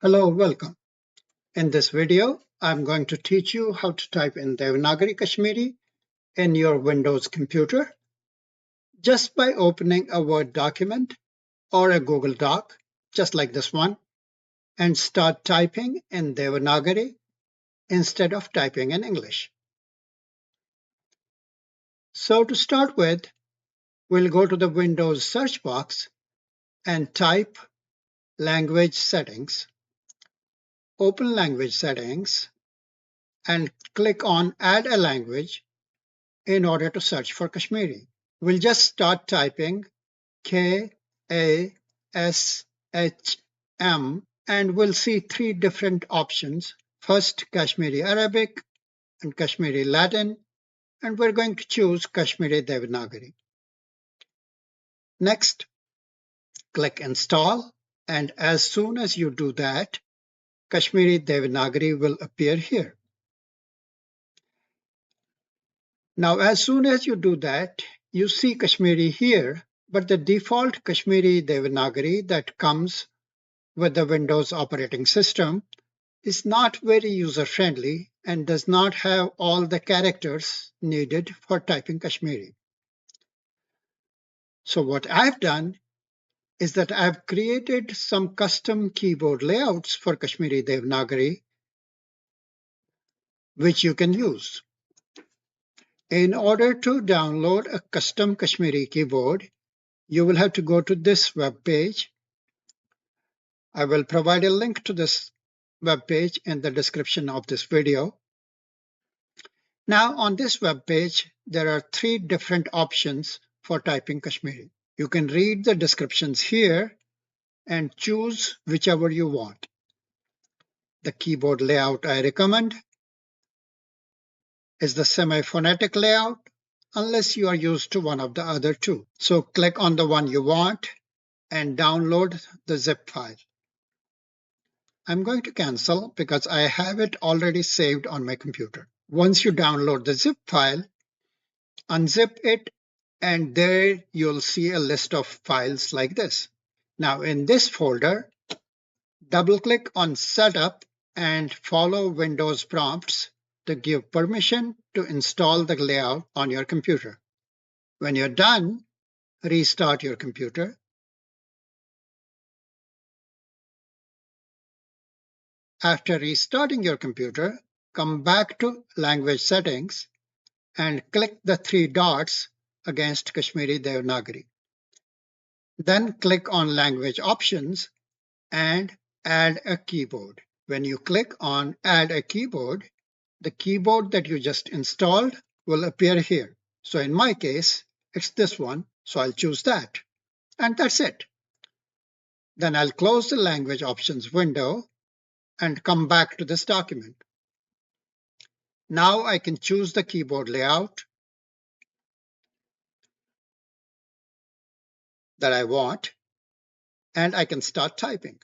Hello, welcome. In this video, I'm going to teach you how to type in Devanagari Kashmiri in your Windows computer just by opening a Word document or a Google Doc, just like this one, and start typing in Devanagari instead of typing in English. So to start with, we'll go to the Windows search box and type language settings. Open language settings and click on add a language in order to search for Kashmiri. We'll just start typing K-A-S-H-M and we'll see three different options. First, Kashmiri Arabic and Kashmiri Latin, and we're going to choose Kashmiri Devanagari. Next, click Install, and as soon as you do that, Kashmiri Devanagari will appear here. Now, as soon as you do that, you see Kashmiri here, but the default Kashmiri Devanagari that comes with the Windows operating system is not very user-friendly and does not have all the characters needed for typing Kashmiri. So what I've done is that I've created some custom keyboard layouts for Kashmiri Devanagari, which you can use. In order to download a custom Kashmiri keyboard, you will have to go to this web page. I will provide a link to this web page in the description of this video. Now on this web page, there are three different options for typing Kashmiri. You can read the descriptions here and choose whichever you want. The keyboard layout I recommend is the semi-phonetic layout, unless you are used to one of the other two. So click on the one you want and download the zip file. I'm going to cancel because I have it already saved on my computer. Once you download the zip file, unzip it, and there you'll see a list of files like this. Now in this folder, double-click on Setup and follow Windows prompts to give permission to install the layout on your computer. When you're done, restart your computer. After restarting your computer, come back to Language Settings and click the three dots against Kashmiri Devanagari. Then click on Language Options and Add a Keyboard. When you click on Add a Keyboard, the keyboard that you just installed will appear here. So in my case, it's this one, so I'll choose that. And that's it. Then I'll close the Language Options window and come back to this document. Now I can choose the keyboard layout that I want, and I can start typing.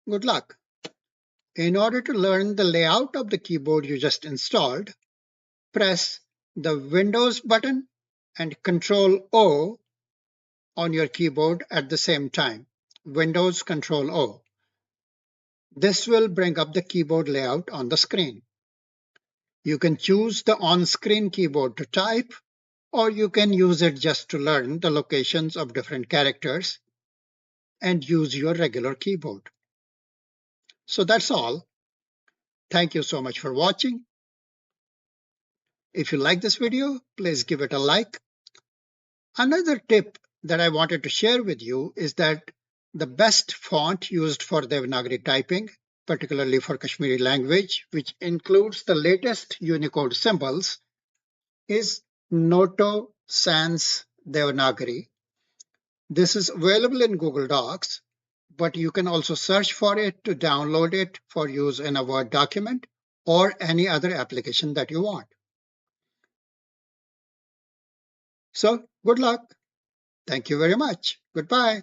Good luck. In order to learn the layout of the keyboard you just installed, press the Windows button and Control O on your keyboard at the same time. Windows Control O. This will bring up the keyboard layout on the screen. You can choose the on-screen keyboard to type, or you can use it just to learn the locations of different characters and use your regular keyboard. So that's all. Thank you so much for watching. If you like this video, please give it a like. Another tip that I wanted to share with you is that the best font used for Devanagari typing, particularly for Kashmiri language, which includes the latest Unicode symbols, is Noto Sans Devanagari. This is available in Google Docs, but you can also search for it to download it for use in a Word document or any other application that you want. So good luck. Thank you very much. Goodbye.